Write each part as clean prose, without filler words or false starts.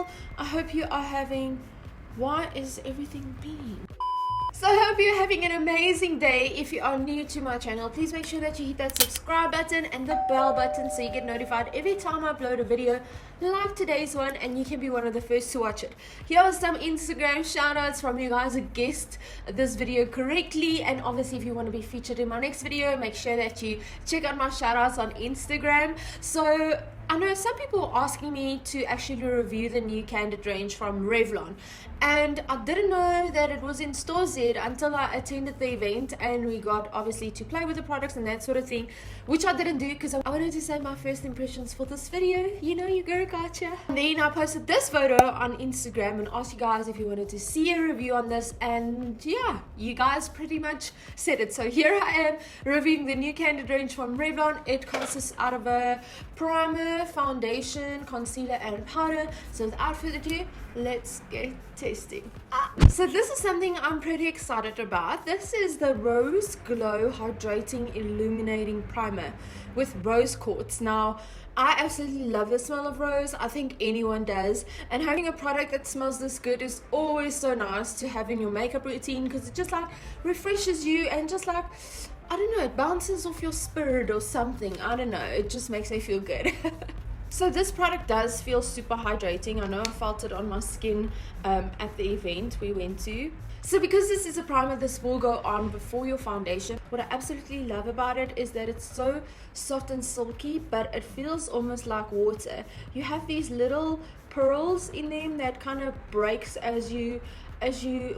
channel. I hope you are having... Why is everything being? So I hope you're having an amazing day. If you are new to my channel, please make sure that you hit that subscribe button and the bell button so you get notified every time I upload a video like today's one, and you can be one of the first to watch it. Here are some Instagram shout outs from you guys who guessed this video correctly, and obviously if you want to be featured in my next video, make sure that you check out my shout outs on Instagram. So I know some people are asking me to actually review the new Candid range from Revlon, and I didn't know that it was in stores yet until I attended the event and we got obviously to play with the products and that sort of thing, which I didn't do because I wanted to say my first impressions for this video. You know, you girl gotcha. And then I posted this photo on Instagram and asked you guys if you wanted to see a review on this, and yeah, you guys pretty much said it. So here I am reviewing the new Candid range from Revlon. It consists out of a primer, foundation, concealer and powder. So without further ado, let's get testing. So this is something I'm pretty excited about. This is the Rose Glow Hydrating Illuminating Primer with rose quartz. Now I absolutely love the smell of rose. I think anyone does, and having a product that smells this good is always so nice to have in your makeup routine, because it just like refreshes you and just like, I don't know, it bounces off your spirit or something. I don't know, it just makes me feel good. So this product does feel super hydrating. I know I felt it on my skin at the event we went to. So because this is a primer, this will go on before your foundation. What I absolutely love about it is that it's so soft and silky, but it feels almost like water. You have these little pearls in them that kind of breaks as you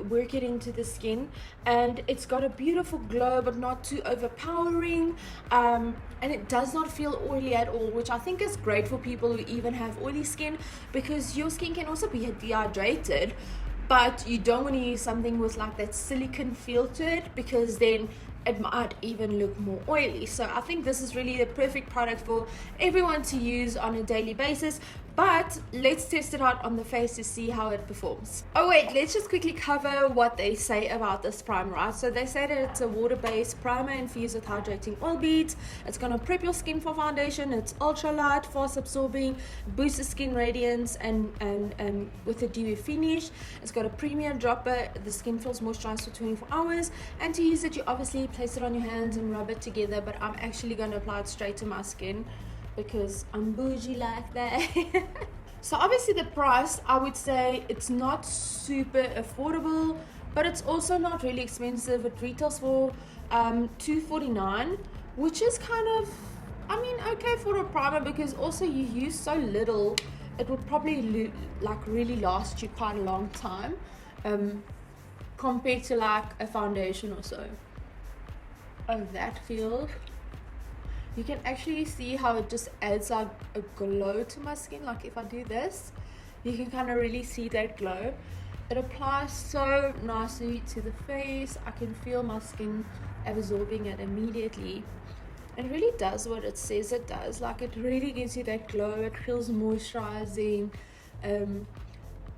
work it into the skin, and it's got a beautiful glow but not too overpowering, and it does not feel oily at all, which I think is great for people who even have oily skin, because your skin can also be dehydrated, but you don't want to use something with like that silicone feel to it, because then it might even look more oily. So I think this is really the perfect product for everyone to use on a daily basis. But let's test it out on the face to see how it performs. Oh wait, let's just quickly cover what they say about this primer, right? So they say that it's a water-based primer infused with hydrating oil beads. It's gonna prep your skin for foundation. It's ultra light, fast absorbing, boosts the skin radiance, and with a dewy finish. It's got a premium dropper. The skin feels moisturized for 24 hours. And to use it, you obviously place it on your hands and rub it together, but I'm actually gonna apply it straight to my skin because I'm bougie like that. So obviously the price, I would say it's not super affordable, but it's also not really expensive. It retails for $2.49, which is kind of, I mean, okay for a primer, because also you use so little, it would probably like really last you quite a long time compared to like a foundation or so. Oh, that feels... You can actually see how it just adds like a glow to my skin. Like if I do this, you can kind of really see that glow. It applies so nicely to the face. I can feel my skin absorbing it immediately. It really does what it says it does. Like it really gives you that glow. It feels moisturizing. And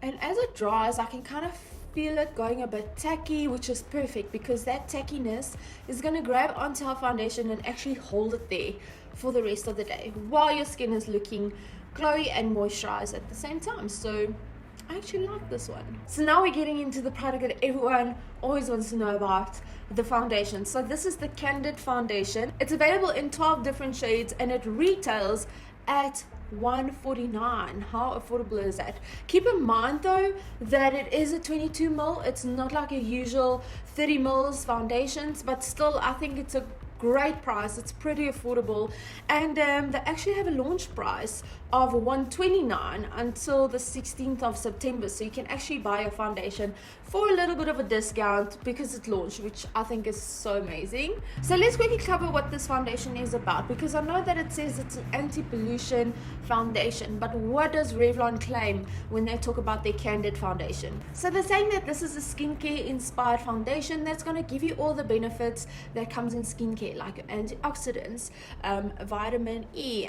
as it dries, I can kind of feel it going a bit tacky, which is perfect, because that tackiness is going to grab onto our foundation and actually hold it there for the rest of the day while your skin is looking glowy and moisturized at the same time. So I actually like this one. So now we're getting into the product that everyone always wants to know about, the foundation. So this is the Candid foundation. It's available in 12 different shades and it retails at $149. How affordable is that? Keep in mind though that it is a 22 ml. It's not like a usual 30 ml foundations, but still I think it's a great price. It's pretty affordable, and they actually have a launch price of $129 until the 16th of September, so you can actually buy a foundation for a little bit of a discount because it's launched, which I think is so amazing. So let's quickly cover what this foundation is about, because I know that it says it's an anti-pollution foundation, but what does Revlon claim when they talk about their Candid foundation? So they're saying that this is a skincare inspired foundation that's going to give you all the benefits that comes in skincare, like antioxidants, vitamin E,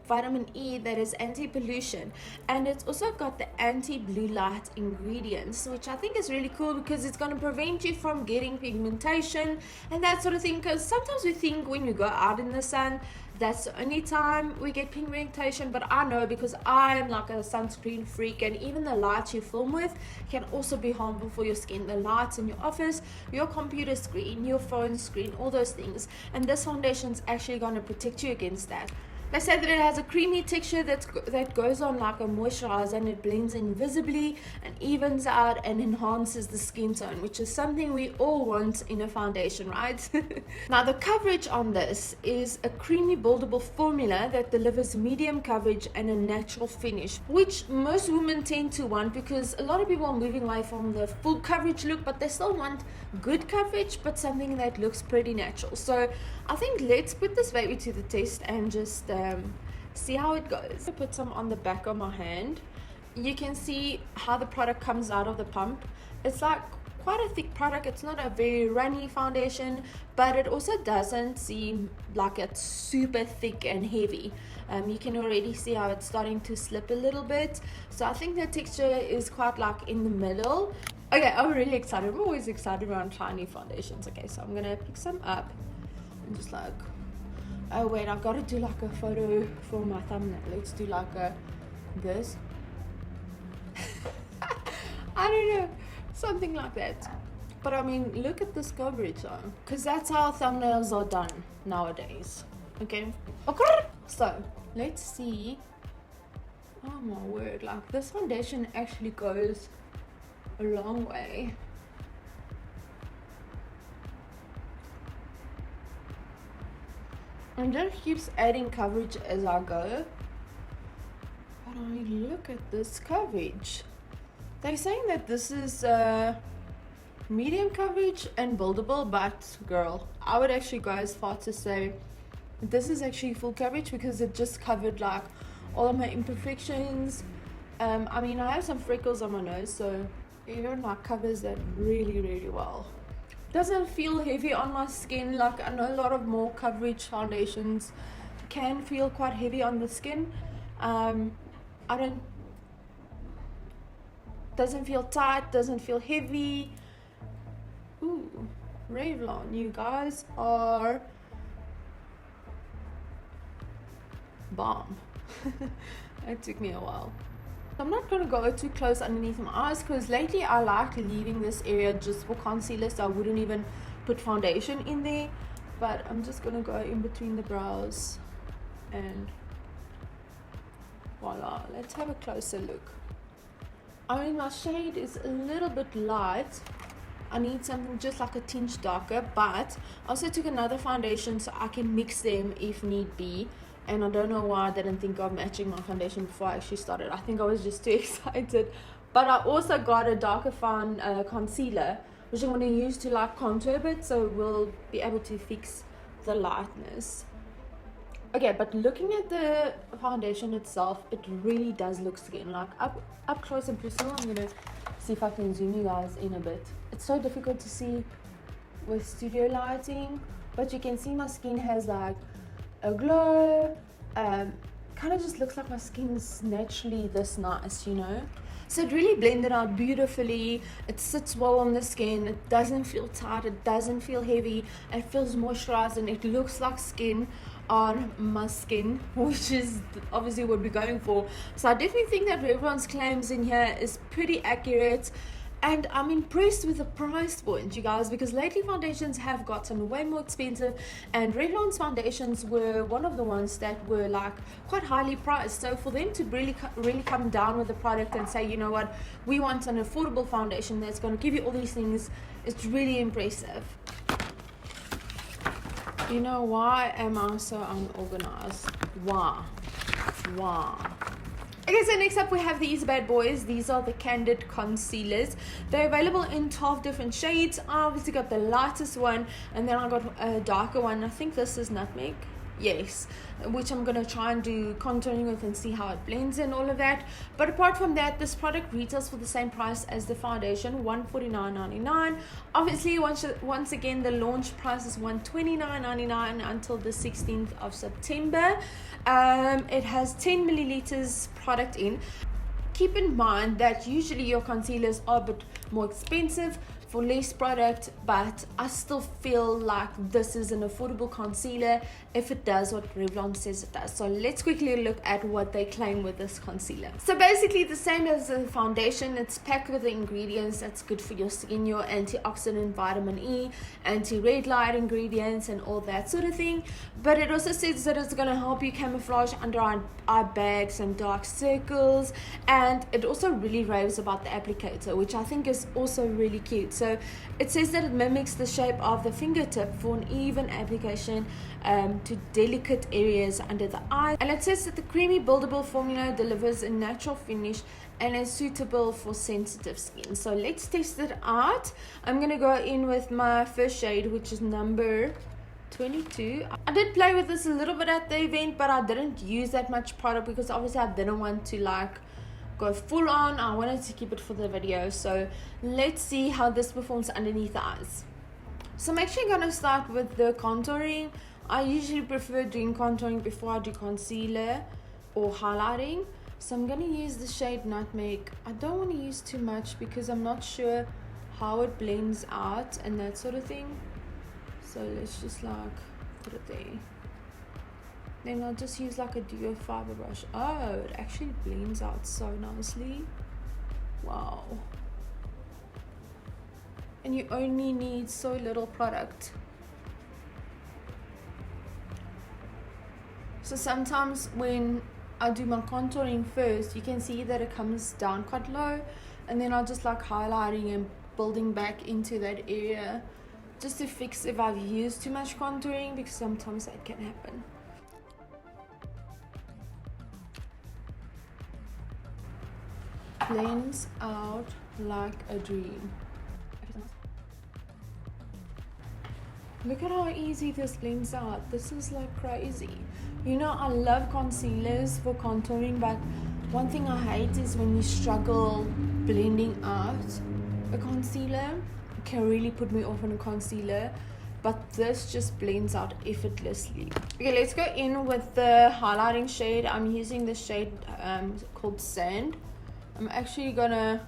vitamin E that is anti-pollution, and it's also got the anti-blue light ingredients, which I think is really cool because it's going to prevent you from getting pigmentation and that sort of thing. Because sometimes we think when we go out in the sun, that's the only time we get pigmentation, but I know because I'm like a sunscreen freak, and even the lights you film with can also be harmful for your skin. The lights in your office, your computer screen, your phone screen, all those things, and this foundation is actually going to protect you against that. They say that it has a creamy texture that goes on like a moisturizer, and it blends invisibly and evens out and enhances the skin tone, which is something we all want in a foundation, right? Now the coverage on this is a creamy buildable formula that delivers medium coverage and a natural finish, which most women tend to want because a lot of people are moving away from the full coverage look, but they still want good coverage but something that looks pretty natural. So I think let's put this baby to the test and just see how it goes. I put some on the back of my hand. You can see how the product comes out of the pump. It's like quite a thick product. It's not a very runny foundation, but it also doesn't seem like it's super thick and heavy. You can already see how it's starting to slip a little bit. So I think the texture is quite like in the middle. Okay, I'm really excited. I'm always excited around trying new foundations. Okay, so I'm gonna pick some up and just like, oh wait, I've got to do like a photo for my thumbnail. Let's do like a this. I don't know, something like that. But I mean, look at this coverage though, because that's how thumbnails are done nowadays. Okay, so let's see. Oh my word, like this foundation actually goes a long way. And just keeps adding coverage as I go. But I mean, look at this coverage. They're saying that this is medium coverage and buildable, but girl, I would actually go as far to say this is actually full coverage because it just covered like all of my imperfections. I mean, I have some freckles on my nose, so it even like covers that really, really well. Doesn't feel heavy on my skin. Like I know a lot of more coverage foundations can feel quite heavy on the skin. Doesn't feel tight, doesn't feel heavy. Ooh, Revlon, you guys are bomb. It took me a while. I'm not going to go too close underneath my eyes because lately I like leaving this area just for concealer, so I wouldn't even put foundation in there. But I'm just going to go in between the brows and voila. Let's have a closer look. I mean, my shade is a little bit light. I need something just like a tinge darker, but I also took another foundation so I can mix them if need be. And I don't know why I didn't think of matching my foundation before I actually started. I think I was just too excited. But I also got a darker fan concealer, which I'm going to use to like contour a bit, so we'll be able to fix the lightness. Okay, but looking at the foundation itself, it really does look skin. Like up close and personal. I'm going to see if I can zoom you guys in a bit. It's so difficult to see with studio lighting, but you can see my skin has like a glow. Kind of just looks like my skin's naturally this nice, you know. So it really blended out beautifully. It sits well on the skin. It doesn't feel tight, it doesn't feel heavy, it feels moisturized, and it looks like skin on my skin, which is obviously what we're going for. So I definitely think that Revlon's claims in here is pretty accurate. And I'm impressed with the price point, you guys, because lately foundations have gotten way more expensive, and Revlon's foundations were one of the ones that were like quite highly priced. So for them to really come down with the product and say, you know what, we want an affordable foundation that's going to give you all these things, it's really impressive. You know, why am I so unorganized? Why? Okay, so next up we have these bad boys. These are the Candid concealers. They're available in 12 different shades. I obviously got the lightest one, and then I got a darker one. I think this is nutmeg. yes, which I'm gonna try and do contouring with and see how it blends and all of that. But apart from that, this product retails for the same price as the foundation, $149.99. Obviously, once again, the launch price is $129.99 until the 16th of September. It has 10 milliliters product in. Keep in mind that usually your concealers are a bit more expensive for less product, but I still feel like this is an affordable concealer if it does what Revlon says it does. So let's quickly look at what they claim with this concealer. So basically the same as the foundation, it's packed with the ingredients that's good for your skin, your antioxidant, vitamin E, anti-red light ingredients and all that sort of thing. But it also says that it's going to help you camouflage under eye bags and dark circles, and it also really raves about the applicator, which I think is also really cute. So it says that it mimics the shape of the fingertip for an even application to delicate areas under the eye. And it says that the creamy buildable formula delivers a natural finish and is suitable for sensitive skin. So let's test it out. I'm gonna go in with my first shade, which is number 22. I did play with this a little bit at the event, but I didn't use that much product because obviously I didn't want to like go full on. I wanted to keep it for the video. So let's see how this performs underneath the eyes. So I'm actually going to start with the contouring. I usually prefer doing contouring before I do concealer or highlighting. So I'm going to use the shade Nutmeg. I don't want to use too much because I'm not sure how it blends out and that sort of thing. So let's just like put it there. Then I'll just use like a duo fiber brush. Oh, it actually blends out so nicely. Wow. And you only need so little product. So sometimes when I do my contouring first, you can see that it comes down quite low, and then I'll just like highlighting and building back into that area just to fix if I've used too much contouring, because sometimes that can happen. Blends out like a dream. Look at how easy this blends out. This is like crazy. You know, I love concealers for contouring, but one thing I hate is when you struggle blending out a concealer. It can really put me off on a concealer, but this just blends out effortlessly. Okay, let's go in with the highlighting shade. I'm using the shade called Sand. I'm actually gonna,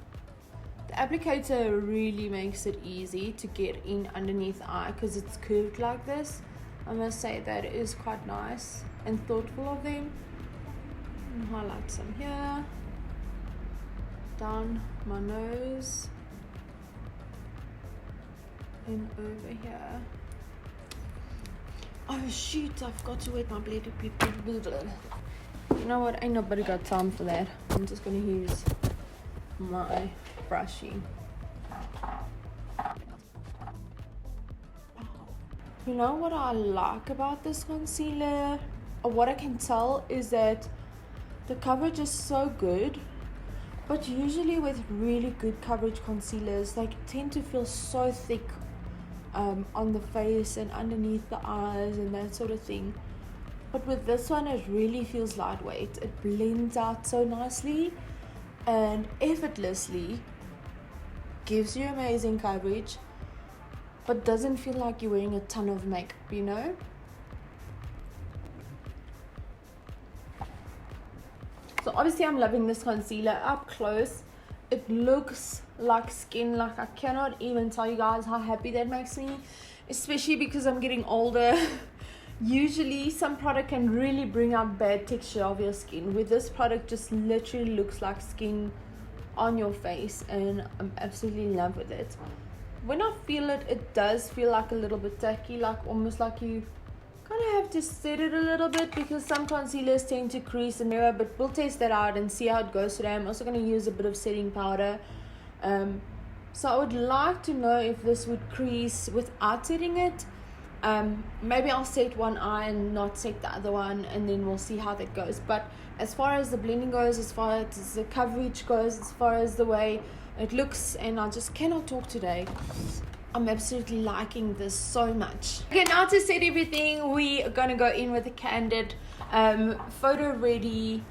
the applicator really makes it easy to get in underneath the eye because it's curved like this. I must say that is quite nice and thoughtful of them. And highlight some here, down my nose, and over here. Oh shoot, I've got to wet my blade. You know what, ain't nobody got time for that. I'm just gonna use my brushing. You know what I like about this concealer, or what I can tell, is that the coverage is so good, but usually with really good coverage concealers, they tend to feel so thick on the face and underneath the eyes and that sort of thing. But with this one, it really feels lightweight. It blends out so nicely and effortlessly, gives you amazing coverage, but doesn't feel like you're wearing a ton of makeup, you know? So obviously I'm loving this concealer up close. It looks like skin. Like, I cannot even tell you guys how happy that makes me, especially because I'm getting older. Usually some product can really bring out bad texture of your skin. With this product, just literally looks like skin on your face, and I'm absolutely in love with it. When I feel it, it does feel like a little bit tacky, like almost like you kind of have to set it a little bit, because some concealers tend to crease and mirror, but we'll test that out and see how it goes today. I'm also going to use a bit of setting powder. So I would like to know if this would crease without setting it. Maybe I'll set one eye and not set the other one, and then we'll see how that goes. But as far as the blending goes, as far as the coverage goes, as far as the way it looks, and I just cannot talk today. I'm absolutely liking this so much. Okay, now to set everything, we are gonna go in with the Candid photo ready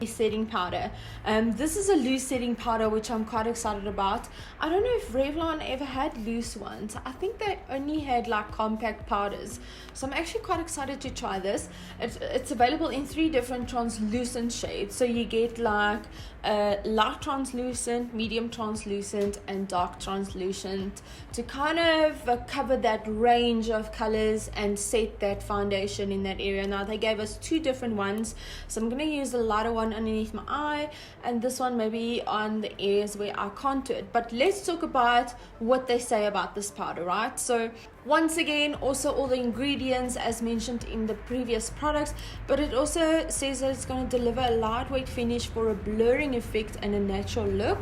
setting powder. This is a loose setting powder, which I'm quite excited about. I don't know if Revlon ever had loose ones. I think they only had like compact powders, so I'm actually quite excited to try this. It's available in 3 different translucent shades, so you get like light translucent, medium translucent, and dark translucent, to kind of cover that range of colors and set that foundation in that area. Now they gave us 2 different ones, so I'm going to use the lighter one underneath my eye and this one maybe on the areas where I contoured. But let's talk about what they say about this powder, right? So once again, also all the ingredients as mentioned in the previous products, but it also says that it's going to deliver a lightweight finish for a blurring effect and a natural look,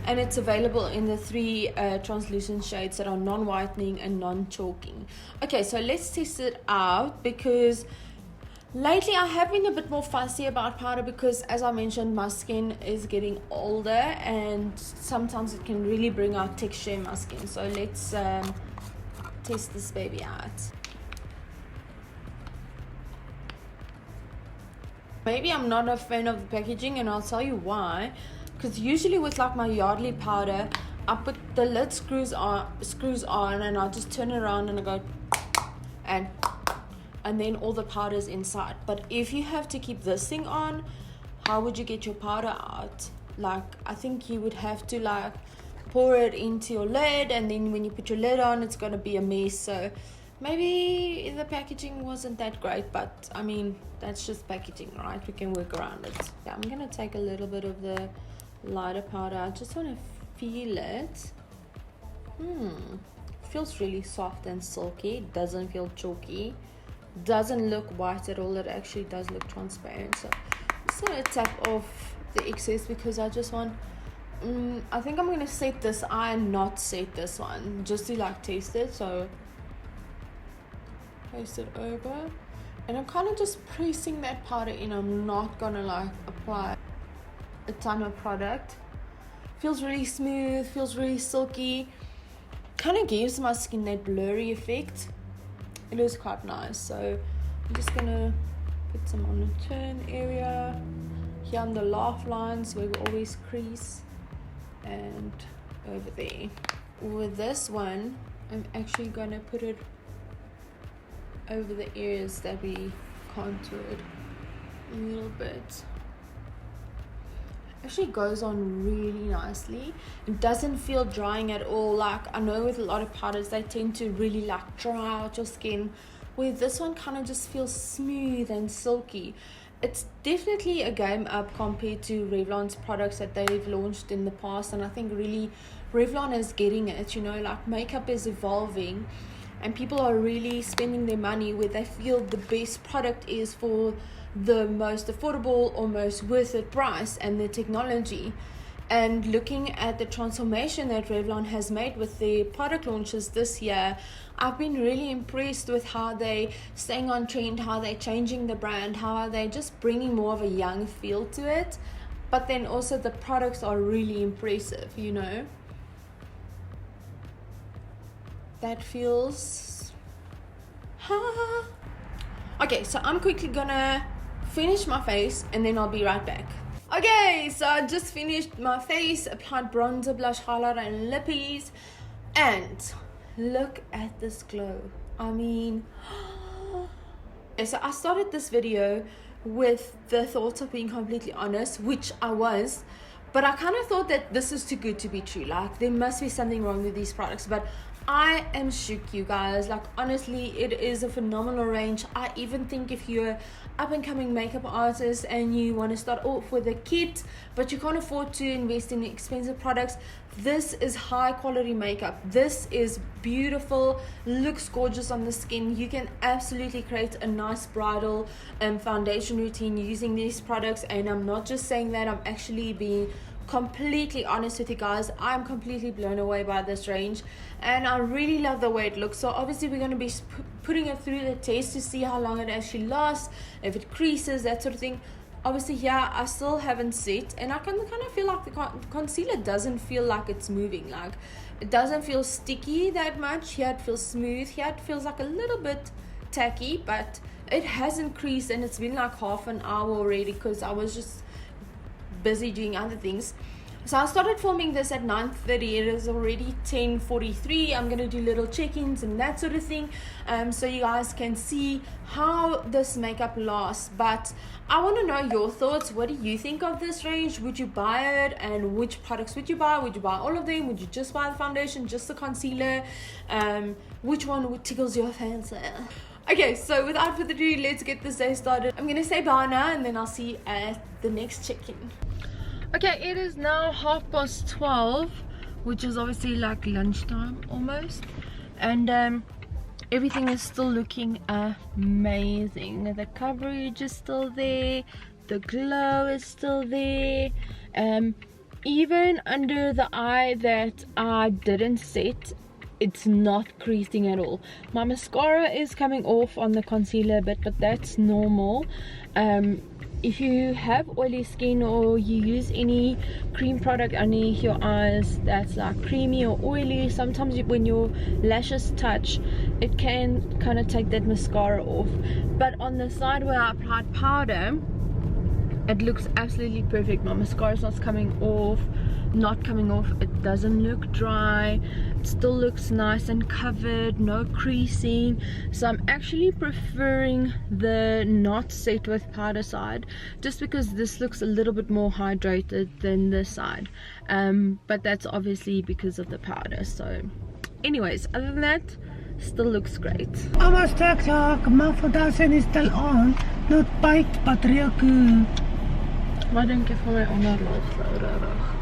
and it's available in the 3 translucent shades that are non-whitening and non-chalking. Okay, so let's test it out, because lately I have been a bit more fussy about powder, because as I mentioned, my skin is getting older and sometimes it can really bring out texture in my skin. So let's test this baby out. Maybe I'm not a fan of the packaging, and I'll tell you why. Because usually with like my Yardley powder, I put the lid screws on and I just turn it around and I go and then all the powder's inside. But if you have to keep this thing on, how would you get your powder out? Like, I think you would have to like pour it into your lid, and then when you put your lid on, it's gonna be a mess. So maybe the packaging wasn't that great, but I mean, that's just packaging, right? We can work around it. Yeah, I'm gonna take a little bit of the lighter powder. I just want to feel it. Feels really soft and silky. It doesn't feel chalky. Doesn't look white at all. It actually does look transparent. So I'm just gonna tap off the excess, because I just want I think I'm gonna set this eye and not set this one, just to like taste it. So place it over, and I'm kind of just pressing that powder in. I'm not gonna like apply a ton of product. Feels really smooth, feels really silky, kind of gives my skin that blurry effect. It is quite nice. So I'm just gonna put some on the turn area here on the laugh lines where we always crease, and over there. With this one, I'm actually gonna put it over the areas that we contoured a little bit. Actually goes on really nicely. It doesn't feel drying at all. Like, I know with a lot of powders they tend to really like dry out your skin, where this one kind of just feels smooth and silky. It's definitely a game up compared to Revlon's products that they've launched in the past, and I think really Revlon is getting it. You know, like, makeup is evolving and people are really spending their money where they feel the best product is for the most affordable or most worth it price and the technology. And looking at the transformation that Revlon has made with their product launches this year, I've been really impressed with how they staying on trend, how they're changing the brand, how they're just bringing more of a young feel to it. But then also the products are really impressive, you know. That feels... Okay, so I'm quickly gonna finish my face and then I'll be right back. Okay, so I just finished my face, applied bronzer, blush, highlighter, and lippies, and look at this glow. I mean, so I started this video with the thoughts of being completely honest, which I was, but I kind of thought that this is too good to be true. Like, there must be something wrong with these products, but I am shook, you guys. Like, honestly, it is a phenomenal range. I even think if you're up and coming makeup artist and you want to start off with a kit but you can't afford to invest in expensive products, this is high quality makeup. This is beautiful, looks gorgeous on the skin. You can absolutely create a nice bridal foundation routine using these products, and I'm not just saying that, I'm actually being completely honest with you guys. I'm completely blown away by this range and I really love the way it looks. So obviously we're going to be putting it through the test to see how long it actually lasts, if it creases, that sort of thing. Obviously here I still haven't set, and I can kind of feel like the concealer doesn't feel like it's moving. Like, It doesn't feel sticky that much. Here it feels smooth. Here it feels like a little bit tacky, but it has increased, and it's been like half an hour already because I was just busy doing other things. So I started filming this at 9:30. It is already 10:43. I'm gonna do little check-ins and that sort of thing, so you guys can see how this makeup lasts. But I want to know your thoughts. What do you think of this range? Would you buy it? And which products would you buy? Would you buy all of them? Would you just buy the foundation, just the concealer? Which one would tickles your fancy? Okay, so without further ado, let's get this day started. I'm gonna say bye now, and then I'll see you at the next check-in. Okay, it is now 12:30, which is obviously like lunchtime almost, and everything is still looking amazing. The coverage is still there, the glow is still there, even under the eye that I didn't set, it's not creasing at all. My mascara is coming off on the concealer a bit, but that's normal. If you have oily skin or you use any cream product underneath your eyes that's like creamy or oily, sometimes when your lashes touch, it can kind of take that mascara off. But on the side where I applied powder, it looks absolutely perfect. My mascara is not coming off. It doesn't look dry. It still looks nice and covered, no creasing. So I'm actually preferring the not set with powder side, just because this looks a little bit more hydrated than this side, but that's obviously because of the powder. So anyways, other than that, still looks great. Almost TikTok, my foundation is still on. Not baked, but real good. Wat denk je van mijn onderlaag?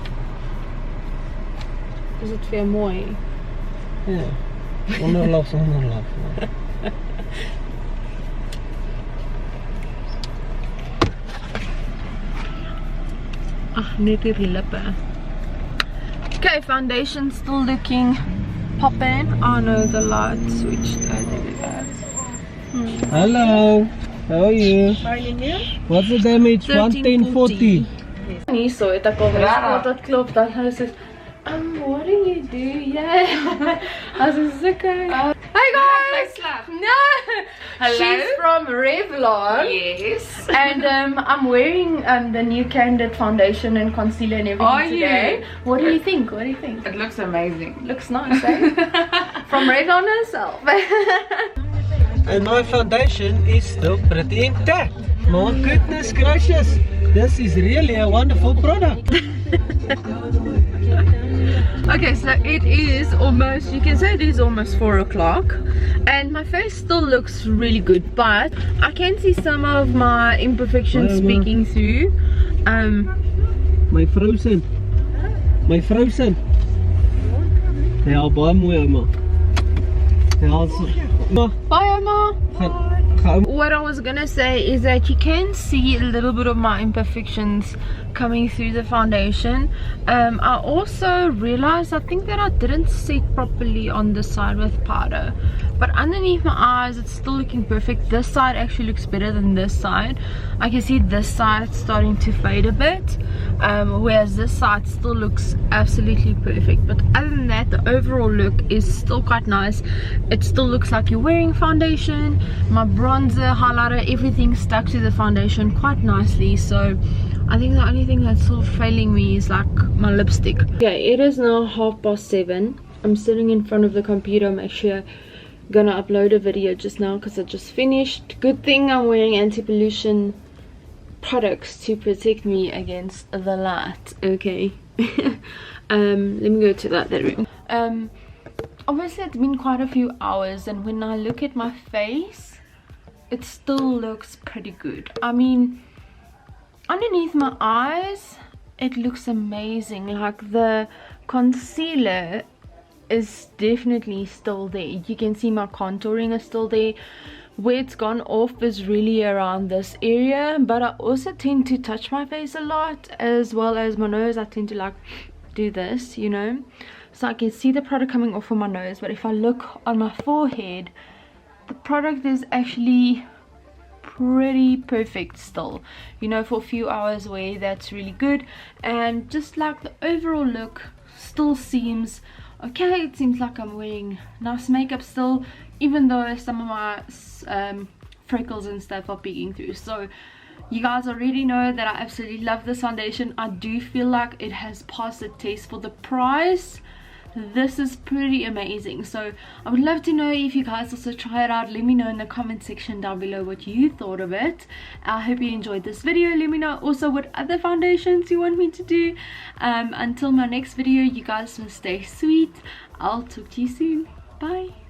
Is het weer mooi? Ja, onderlaag. Ach, net die lippen. Okay, foundation still looking poppin'. Oh no, the light switched. Oh, there we go. Hello, how are you? Are you new? What's the damage? 11040. Hier so het ek al gesê dat klop dat hy sê, what do you do? Yeah. As is okay. Hey guys! No! Hello? She's from Revlon. Yes. And I'm wearing the new Candid foundation and concealer and everything today. You? What do you think? What do you think? It looks amazing. Looks nice, eh? From Revlon herself. And my foundation is still pretty intact. My goodness gracious. This is really a wonderful product. Okay, so it is almost, you can say it is almost 4 o'clock, and my face still looks really good, but I can see some of my imperfections speaking through. My frozen. Ja, baie mooi ouma. Ja, Bye, Emma. What I was gonna say is that you can see a little bit of my imperfections coming through the foundation. I also realized, I think that I didn't set properly on the side with powder, but underneath my eyes it's still looking perfect. This side actually looks better than this side. I can see this side starting to fade a bit, whereas this side still looks absolutely perfect. But other than that, the overall look is still quite nice. It still looks like you're wearing foundation. My bronzer, highlighter, everything stuck to the foundation quite nicely. So I think the only thing that's sort of failing me is like my lipstick. Okay, it is now 7:30. I'm sitting in front of the computer. I'm actually gonna upload a video just now because I just finished. Good thing I'm wearing anti-pollution products to protect me against the light. Okay. Let me go to that room. Obviously it's been quite a few hours, and when I look at my face, it still looks pretty good. I mean, underneath my eyes it looks amazing. Like the concealer is definitely still there. You can see my contouring is still there. Where it's gone off is really around this area, but I also tend to touch my face a lot, as well as my nose. I tend to like do this, you know, so I can see the product coming off on my nose. But if I look on my forehead, the product is actually pretty perfect still, you know, for a few hours away. That's really good. And just like the overall look still seems okay, it seems like I'm wearing nice makeup still, even though some of my freckles and stuff are peeking through. So you guys already know that I absolutely love this foundation. I do feel like it has passed the test for the price. This is pretty amazing. So I would love to know if you guys also try it out. Let me know in the comment section down below what you thought of it. I hope you enjoyed this video. Let me know also what other foundations you want me to do. Until my next video, you guys must stay sweet. I'll talk to you soon. Bye.